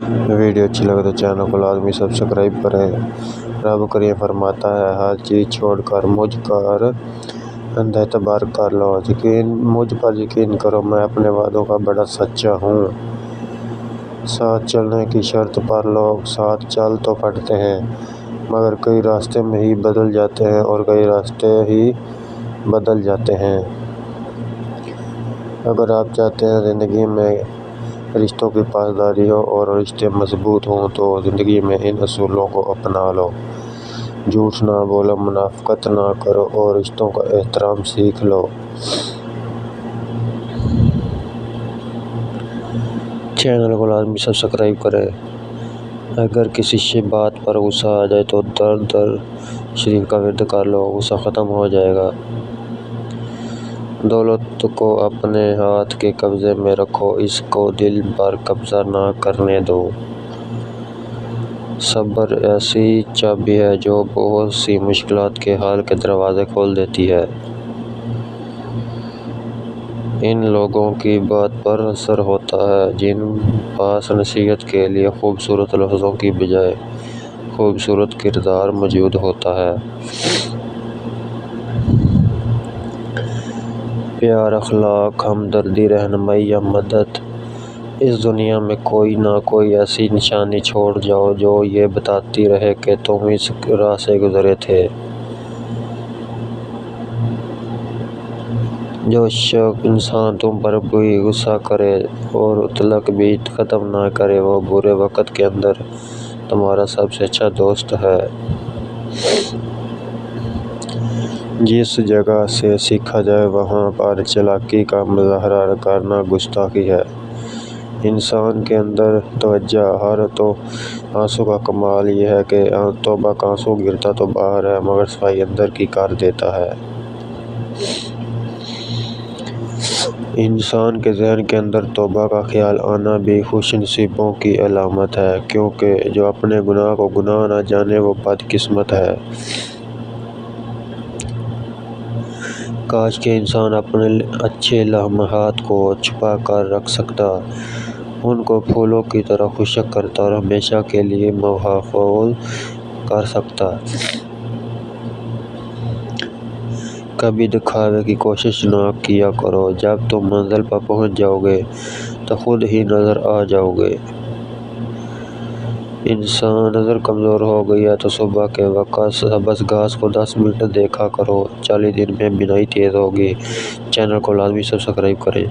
Video اچھی لگے تو چینل کو لازمی سبسکرائب کریں۔ رب کریم فرماتا ہے، ہر چیز چھوڑ کر مجھ پر اندھا اعتبار کر لو، مجھ پر یقین کرو، میں اپنے وعدوں کا بڑا سچا ہوں۔ ساتھ چلنے کی شرط پر لوگ ساتھ چل تو پڑتے ہیں، مگر کئی راستے میں ہی بدل جاتے ہیں اور کئی راستے ہی بدل جاتے ہیں۔ اگر آپ چاہتے ہیں زندگی میں رشتوں کی پاسداری ہو اور رشتے مضبوط ہوں تو زندگی میں ان اصولوں کو اپنا لو۔ جھوٹ نہ بولو، منافقت نہ کرو اور رشتوں کا احترام سیکھ لو۔ چینل کو لازمی سبسکرائب کریں۔ اگر کسی بات پر غصہ آ جائے تو درد شریف کا ورد کر لو، غصہ ختم ہو جائے گا۔ دولت کو اپنے ہاتھ کے قبضے میں رکھو، اس کو دل پر قبضہ نہ کرنے دو۔ صبر ایسی چابی ہے جو بہت سی مشکلات کے حل کے دروازے کھول دیتی ہے۔ ان لوگوں کی بات پر اثر ہوتا ہے جن پاس نصیحت کے لیے خوبصورت لفظوں کی بجائے خوبصورت کردار موجود ہوتا ہے۔ پیار، اخلاق، ہمدردی، رہنمائی یا مدد، اس دنیا میں کوئی نہ کوئی ایسی نشانی چھوڑ جاؤ جو یہ بتاتی رہے کہ تم اس راہ سے گزرے تھے۔ جو انسان تم پر بھی غصہ کرے اور تلک بھی ختم نہ کرے، وہ برے وقت کے اندر تمہارا سب سے اچھا دوست ہے۔ جس جگہ سے سیکھا جائے وہاں پر چالاکی کا مظاہرہ کرنا گستاخی ہے۔ انسان کے اندر توجہ ہر تو آنسو کا کمال یہ ہے کہ توبہ کا آنسو گرتا تو باہر ہے مگر صفائی اندر کی کر دیتا ہے۔ انسان کے ذہن کے اندر توبہ کا خیال آنا بھی خوش نصیبیوں کی علامت ہے، کیونکہ جو اپنے گناہ کو گناہ نہ جانے وہ بد قسمت ہے۔ کاش کہ انسان اپنے اچھے لمحات کو چھپا کر رکھ سکتا، ان کو پھولوں کی طرح خشک کرتا اور ہمیشہ کے لیے محفوظ کر سکتا۔ کبھی دکھاوے کی کوشش نہ کیا کرو، جب تم منزل پر پہنچ جاؤ گے تو خود ہی نظر آ جاؤ گے۔ انسان نظر کمزور ہو گئی ہے تو صبح کے وقت سبز گھاس کو 10 منٹ دیکھا کرو، 40 دن میں بینائی تیز ہوگی۔ چینل کو لازمی سبسکرائب کریں۔